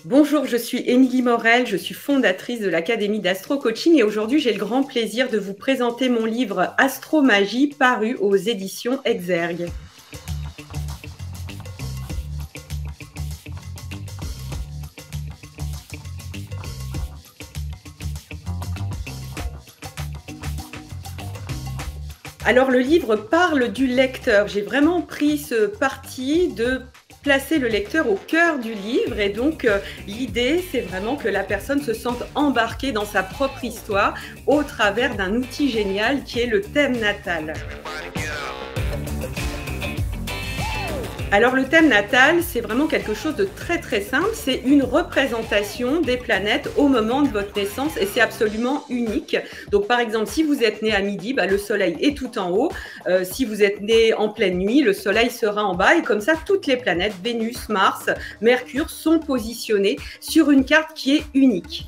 Bonjour, je suis Émilie Morel, je suis fondatrice de l'Académie d'Astro Coaching et aujourd'hui j'ai le grand plaisir de vous présenter mon livre Astromagie paru aux éditions Exergue. Alors le livre parle du lecteur, j'ai vraiment pris ce parti de placer le lecteur au cœur du livre et donc l'idée c'est vraiment que la personne se sente embarquée dans sa propre histoire au travers d'un outil génial qui est le thème natal. Alors le thème natal, c'est vraiment quelque chose de très simple, c'est une représentation des planètes au moment de votre naissance et c'est absolument unique. Donc par exemple, si vous êtes né à midi, le soleil est tout en haut. Si vous êtes né en pleine nuit, le soleil sera en bas et comme ça, toutes les planètes, Vénus, Mars, Mercure, sont positionnées sur une carte qui est unique.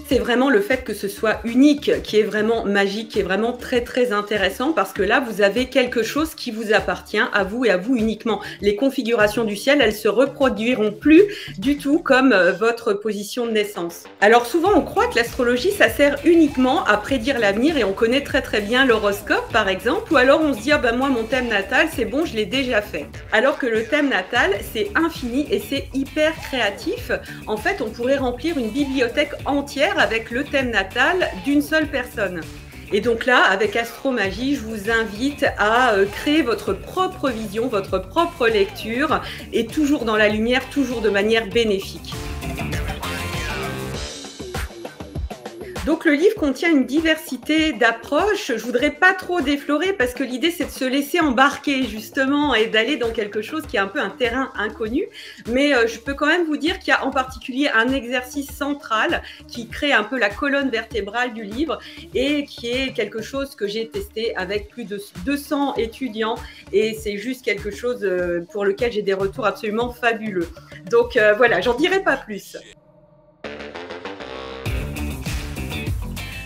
C'est vraiment le fait que ce soit unique qui est vraiment magique, qui est vraiment très intéressant parce que là, vous avez quelque chose qui vous appartient à vous et à vous uniquement. Les configurations du ciel, elles se reproduiront plus du tout comme votre position de naissance. Alors souvent, on croit que l'astrologie, ça sert uniquement à prédire l'avenir et on connaît très bien l'horoscope par exemple, ou alors on se dit, moi mon thème natal, c'est bon, je l'ai déjà fait. Alors que le thème natal, c'est infini et c'est hyper créatif. En fait, on pourrait remplir une bibliothèque entière avec le thème natal d'une seule personne. Et donc là, avec Astromagie, je vous invite à créer votre propre vision, votre propre lecture, et toujours dans la lumière, toujours de manière bénéfique. Donc le livre contient une diversité d'approches. Je voudrais pas trop déflorer parce que l'idée c'est de se laisser embarquer justement et d'aller dans quelque chose qui est un peu un terrain inconnu. Mais je peux quand même vous dire qu'il y a en particulier un exercice central qui crée un peu la colonne vertébrale du livre et qui est quelque chose que j'ai testé avec plus de 200 étudiants et c'est juste quelque chose pour lequel j'ai des retours absolument fabuleux. Donc voilà, j'en dirai pas plus.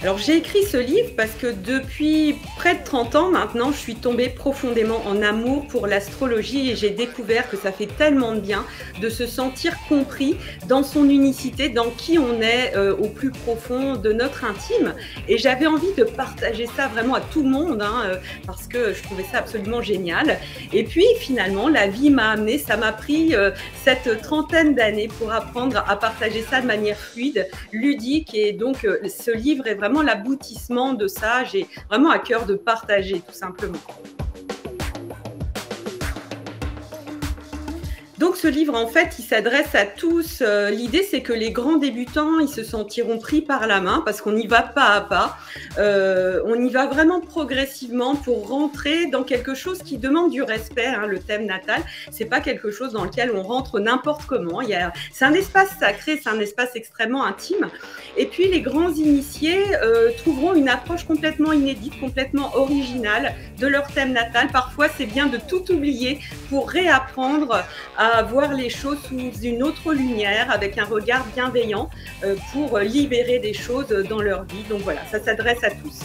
Alors j'ai écrit ce livre parce que depuis près de 30 ans maintenant, je suis tombée profondément en amour pour l'astrologie et j'ai découvert que ça fait tellement de bien de se sentir compris dans son unicité, dans qui on est au plus profond de notre intime. Et j'avais envie de partager ça vraiment à tout le monde parce que je trouvais ça absolument génial. Et puis finalement, la vie m'a amené, ça m'a pris cette trentaine d'années pour apprendre à partager ça de manière fluide, ludique et donc ce livre est vraiment l'aboutissement de ça. J'ai vraiment à cœur de partager tout simplement. Donc ce livre, en fait, il s'adresse à tous. L'idée, c'est que les grands débutants, ils se sentiront pris par la main parce qu'on y va pas à pas. On y va vraiment progressivement pour rentrer dans quelque chose qui demande du respect. Le thème natal, c'est pas quelque chose dans lequel on rentre n'importe comment. C'est un espace sacré, c'est un espace extrêmement intime. Et puis les grands initiés trouveront une approche complètement inédite, complètement originale de leur thème natal. Parfois, c'est bien de tout oublier pour réapprendre à voir les choses sous une autre lumière, avec un regard bienveillant pour libérer des choses dans leur vie. Donc voilà, ça s'adresse à tous.